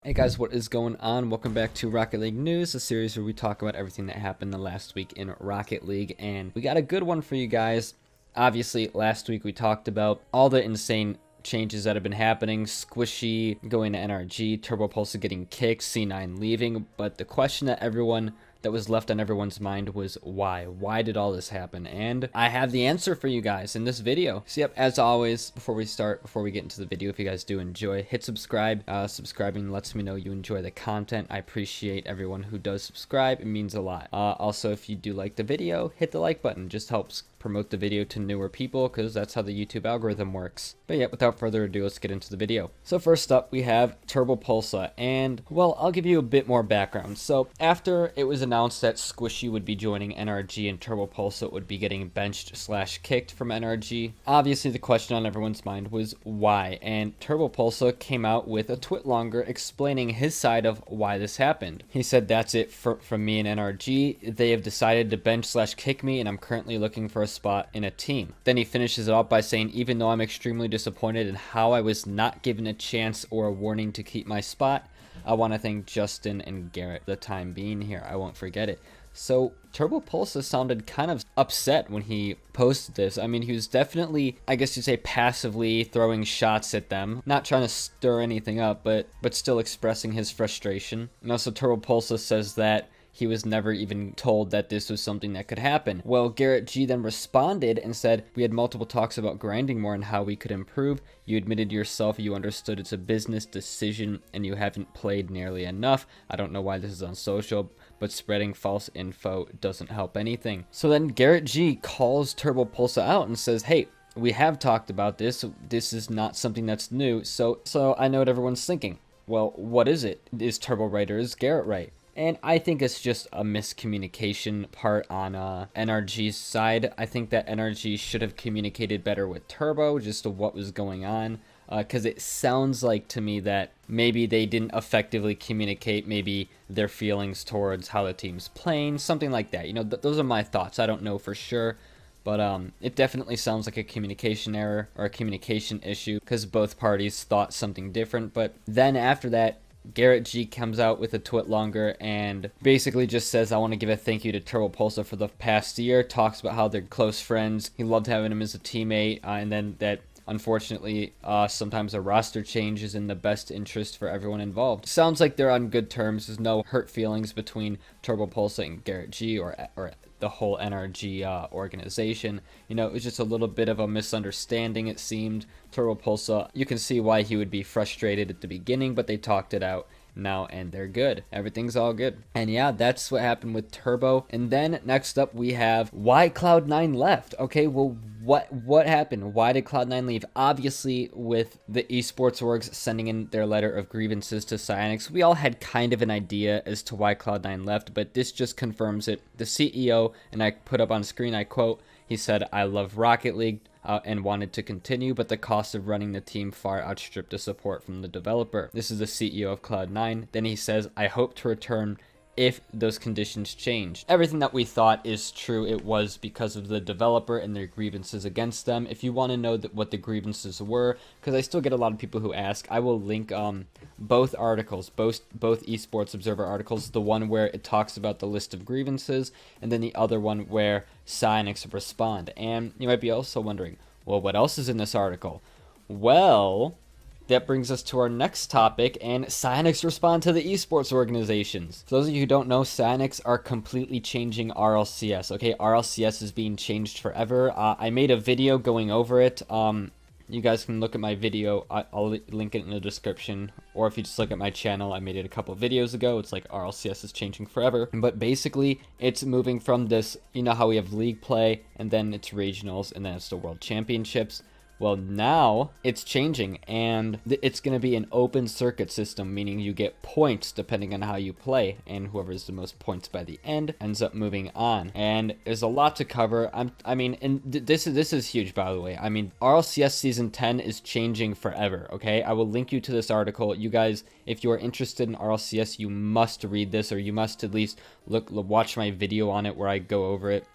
Hey guys, what is going on? Welcome back to Rocket League News, a series where we talk about everything that happened the last week in Rocket League, and we got a good one for you guys. Obviously, last week we talked about all the insane changes that have been happening, Squishy going to NRG, Turbopolsa getting kicked, C9 leaving, but the question that was left on everyone's mind was why? Why did all this happen? And I have the answer for you guys in this video. So yep, as always, before we get into the video, if you guys do enjoy, hit subscribe. Subscribing lets me know you enjoy the content. I appreciate everyone who does subscribe. It means a lot. Also, if you do like the video, hit the like button. Just helps promote the video to newer people because that's how the YouTube algorithm works. But yeah, without further ado, let's get into the video. So first up, we have Turbopulsa, and well, I'll give you a bit more background. So after it was announced that Squishy would be joining NRG and Turbopulsa would be getting benched / kicked from NRG, obviously the question on everyone's mind was why, and Turbopulsa came out with a tweet longer explaining his side of why this happened. He said, "That's it from me and NRG. They have decided to bench / kick me, and I'm currently looking for a spot in a team." Then he finishes it off by saying, "Even though I'm extremely disappointed in how I was not given a chance or a warning to keep my spot, I want to thank Justin and Garrett for the time being here. I won't forget it." So Turbopulsa sounded kind of upset when he posted this. I mean, he was definitely, I guess you'd say, passively throwing shots at them, not trying to stir anything up, but still expressing his frustration. And also Turbopulsa says that he was never even told that this was something that could happen. Well, Garrett G then responded and said, "We had multiple talks about grinding more and how we could improve. You admitted yourself you understood it's a business decision and you haven't played nearly enough. I don't know why this is on social, but spreading false info doesn't help anything." So then Garrett G calls Turbopulsa out and says, "Hey, we have talked about this. This is not something that's new. So I know what everyone's thinking. Well, what is it? Is Turbo right or is Garrett right?" And I think it's just a miscommunication part on NRG's side. I think that NRG should have communicated better with Turbo just to what was going on. Because it sounds like to me that maybe they didn't effectively communicate maybe their feelings towards how the team's playing, something like that. You know, those are my thoughts. I don't know for sure. But it definitely sounds like a communication error or a communication issue because both parties thought something different. But then after that, Garrett G comes out with a tweet longer and basically just says, "I want to give a thank you to Turbopulsa for the past year," talks about how they're close friends, he loved having him as a teammate, and then that unfortunately sometimes a roster change is in the best interest for everyone involved. Sounds like they're on good terms. There's no hurt feelings between Turbopulsa and Garrett G or the whole NRG organization. You know, it was just a little bit of a misunderstanding, it seemed. Turbopulsa, you can see why he would be frustrated at the beginning, but they talked it out now and they're good. Everything's all good. And yeah, that's what happened with Turbo. And then next up we have why Cloud9 left. Okay, well, what happened? Why did Cloud9 leave? Obviously, with the esports orgs sending in their letter of grievances to Psyonix, we all had kind of an idea as to why Cloud9 left, but this just confirms it. The CEO, and I put up on screen, I quote, he said, "I love Rocket League and wanted to continue, but the cost of running the team far outstripped the support from the developer." This is the CEO of Cloud9. Then he says, "I hope to return if those conditions change." Everything that we thought is true. It was because of the developer and their grievances against them. If you want to know what the grievances were, because I still get a lot of people who ask, I will link both articles, both Esports Observer articles, the one where it talks about the list of grievances, and then the other one where Psyonix respond. And you might be also wondering, well, what else is in this article? Well, that brings us to our next topic, and Psyonix respond to the esports organizations. For those of you who don't know, Psyonix are completely changing RLCS. Okay, RLCS is being changed forever. I made a video going over it. You guys can look at my video. I'll link it in the description. Or if you just look at my channel, I made it a couple videos ago. It's like RLCS is changing forever. But basically, it's moving from this, you know how we have league play, and then it's regionals, and then it's the world championships. Well, now it's changing, and it's going to be an open circuit system, meaning you get points depending on how you play, and whoever has the most points by the end ends up moving on. And there's a lot to cover. This is huge, by the way. I mean, RLCS Season 10 is changing forever, okay? I will link you to this article. You guys, if you are interested in RLCS, you must read this, or you must at least watch my video on it where I go over it.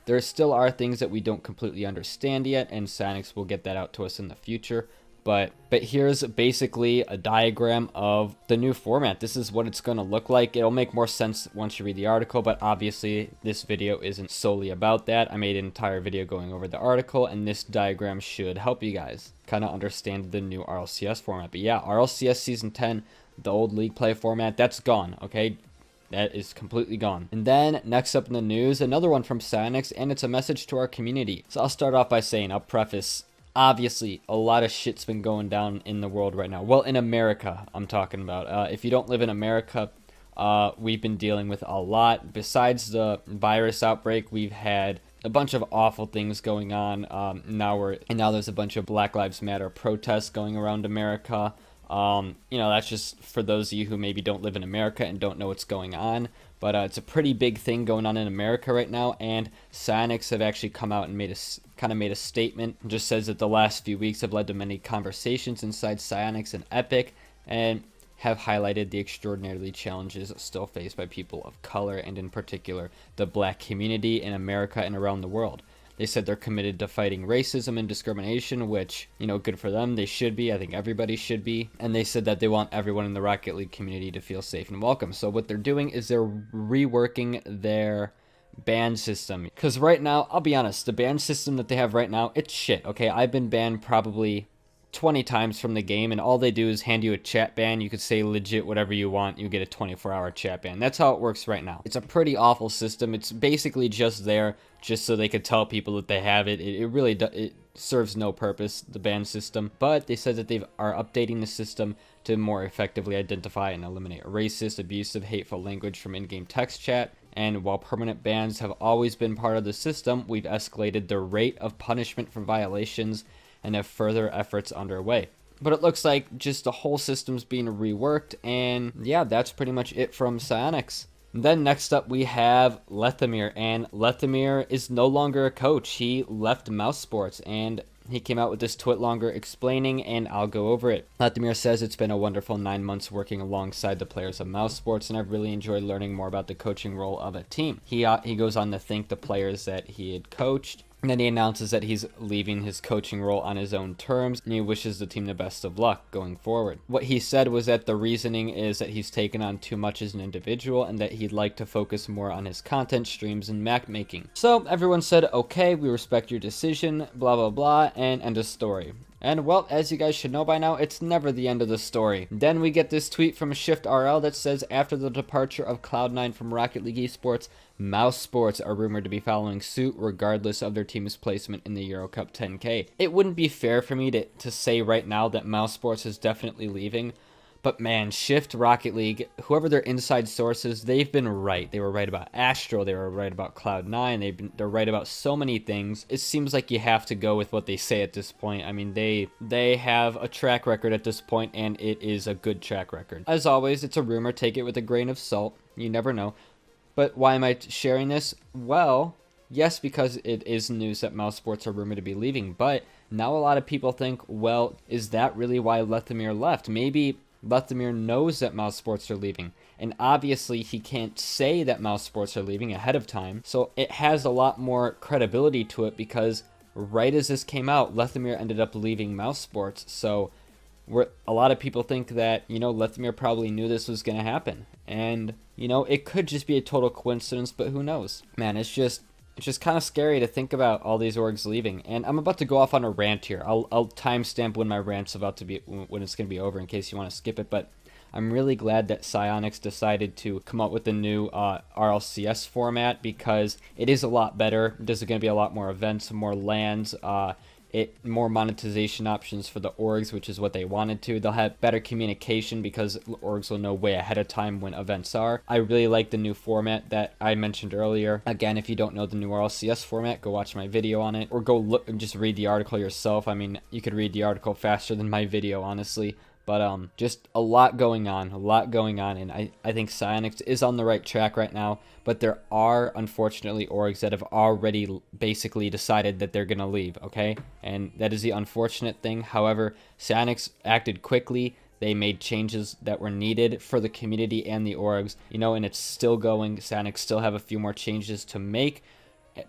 There still are things that we don't completely understand yet, and Psyonix will get that out to us in the future. But here's basically a diagram of the new format. This is what it's going to look like. It'll make more sense once you read the article, but obviously this video isn't solely about that. I made an entire video going over the article, and this diagram should help you guys kind of understand the new RLCS format. But yeah, RLCS Season 10, the old league play format, that's gone, okay? That is completely gone. And then next up in the news, another one from Psyonix, and it's a message to our community. So I'll start off by saying, I'll preface, obviously, a lot of shit's been going down in the world right now. Well, in America, I'm talking about. If you don't live in America, we've been dealing with a lot. Besides the virus outbreak, we've had a bunch of awful things going on. Now there's a bunch of Black Lives Matter protests going around America. That's just for those of you who maybe don't live in America and don't know what's going on. But it's a pretty big thing going on in America right now, and Psyonix have actually come out and made a statement. It just says that the last few weeks have led to many conversations inside Psyonix and Epic, and have highlighted the extraordinary challenges still faced by people of color, and in particular the Black community in America and around the world. They said they're committed to fighting racism and discrimination, which, good for them. They should be. I think everybody should be. And they said that they want everyone in the Rocket League community to feel safe and welcome. So what they're doing is they're reworking their ban system. Because right now, I'll be honest, the ban system that they have right now, it's shit, okay? I've been banned probably 20 times from the game, and all they do is hand you a chat ban. You could say legit whatever you want, you get a 24-hour chat ban. That's how it works right now. It's a pretty awful system. It's basically just there just so they could tell people that they have it. It really it serves no purpose, the ban system. But they said that they are updating the system to more effectively identify and eliminate racist, abusive, hateful language from in-game text chat. And while permanent bans have always been part of the system, we've escalated the rate of punishment for violations and have further efforts underway. But it looks like just the whole system's being reworked, and yeah, that's pretty much it from Psyonix. Then next up we have Lethamyr, and Lethamyr is no longer a coach. He left Mousesports, and he came out with this tweet longer explaining, and I'll go over it. Lethamyr says, "It's been a wonderful 9 months working alongside the players of Mousesports, and I've really enjoyed learning more about the coaching role of a team." He goes on to thank the players that he had coached. And then he announces that he's leaving his coaching role on his own terms, and he wishes the team the best of luck going forward. What he said was that the reasoning is that he's taken on too much as an individual, and that he'd like to focus more on his content streams and map making. So everyone said, okay, we respect your decision, blah, blah, blah, and end of story. And well, as you guys should know by now, it's never the end of the story. Then we get this tweet from ShiftRL that says, after the departure of Cloud9 from Rocket League Esports, Mousesports are rumored to be following suit regardless of their team's placement in the Euro Cup 10K. It wouldn't be fair for me to say right now that Mousesports is definitely leaving. But man, Shift, Rocket League, whoever their inside sources, they've been right. They were right about Astro, they were right about Cloud9, they're right about so many things. It seems like you have to go with what they say at this point. I mean, they have a track record at this point, and it is a good track record. As always, it's a rumor, take it with a grain of salt. You never know. But why am I sharing this? Well, yes, because it is news that Mousesports are rumored to be leaving, but now a lot of people think, well, is that really why Lethamyr left? Maybe Lethamyr knows that Mousesports are leaving, and obviously he can't say that Mousesports are leaving ahead of time, so it has a lot more credibility to it, because right as this came out, Lethamyr ended up leaving Mousesports, so a lot of people think that, Lethamyr probably knew this was going to happen, and, it could just be a total coincidence, but who knows? Man, it's just kind of scary to think about all these orgs leaving. And I'm about to go off on a rant here. I'll timestamp when my rant's about to be, when it's going to be over, in case you want to skip it. But I'm really glad that Psyonix decided to come up with the new RLCS format, because it is a lot better. There's going to be a lot more events, more LANs, more monetization options for the orgs, which is what they wanted to. They'll have better communication because orgs will know way ahead of time when events are. I really like the new format that I mentioned earlier. Again, if you don't know the new RLCS format, go watch my video on it, or go look and just read the article yourself. I mean, you could read the article faster than my video, honestly. But just a lot going on, and I think Psyonix is on the right track right now, but there are, unfortunately, orgs that have already basically decided that they're going to leave, okay? And that is the unfortunate thing. However, Psyonix acted quickly. They made changes that were needed for the community and the orgs, and it's still going. Psyonix still have a few more changes to make,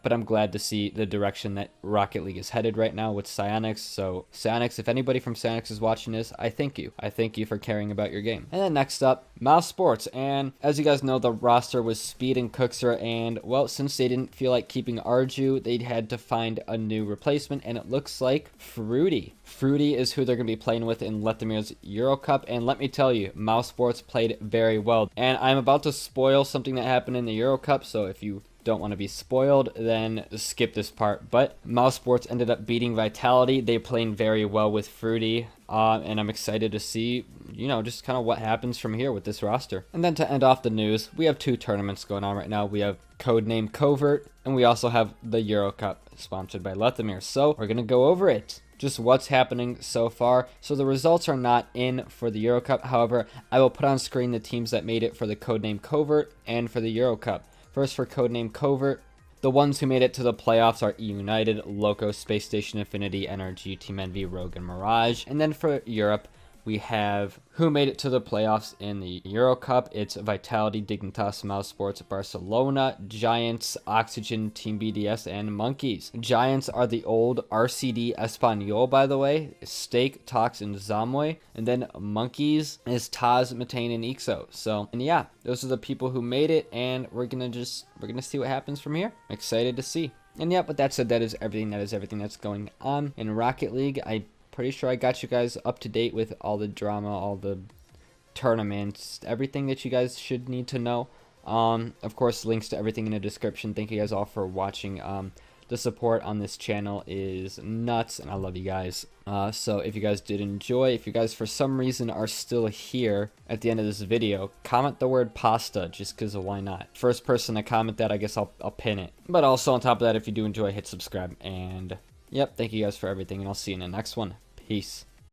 but I'm glad to see the direction that Rocket League is headed right now with Psyonix. So Psyonix, if anybody from Psyonix is watching this, I thank you. I thank you for caring about your game. And then next up, Mousesports. And as you guys know, the roster was Speed and Cookser, and well, since they didn't feel like keeping Arju, they had to find a new replacement, and it looks like Fruity. Fruity is who they're going to be playing with in Lethamyr's Euro Cup, and let me tell you, Mousesports played very well. And I'm about to spoil something that happened in the Euro Cup, so if you don't want to be spoiled, then skip this part. But Mousesports ended up beating Vitality. They played very well with Fruity, and I'm excited to see, just kind of what happens from here with this roster. And then to end off the news, we have 2 tournaments going on right now. We have Codename Covert, and we also have the Euro Cup, sponsored by Lethamyr. So we're going to go over it. Just what's happening so far. So the results are not in for the Euro Cup. However, I will put on screen the teams that made it for the Codename Covert and for the Euro Cup. First, for Codename Covert, the ones who made it to the playoffs are E United, Loco, Space Station Infinity, NRG, Team Envy, Rogue, and Mirage. And then for Europe, we have who made it to the playoffs in the Euro Cup. It's Vitality, Dignitas, Mousesports, Barcelona, Giants, Oxygen, Team BDS, and Monkeys. Giants are the old RCD Espanyol, by the way, Steak, Tox, and Zamoy. And then Monkeys is Taz, Matane, and Ixo. So, and yeah, those are the people who made it, and we're gonna see what happens from here. I'm excited to see. And yeah, with that said, that is everything that's going on in Rocket League. Pretty sure I got you guys up to date with all the drama, all the tournaments, everything that you guys should need to know. Of course, links to everything in the description. Thank you guys all for watching. The support on this channel is nuts, and I love you guys. So if you guys did enjoy, if you guys for some reason are still here at the end of this video, comment the word pasta, just because why not? First person to comment that, I guess I'll pin it. But also on top of that, if you do enjoy, hit subscribe. And yep, thank you guys for everything, and I'll see you in the next one. Peace.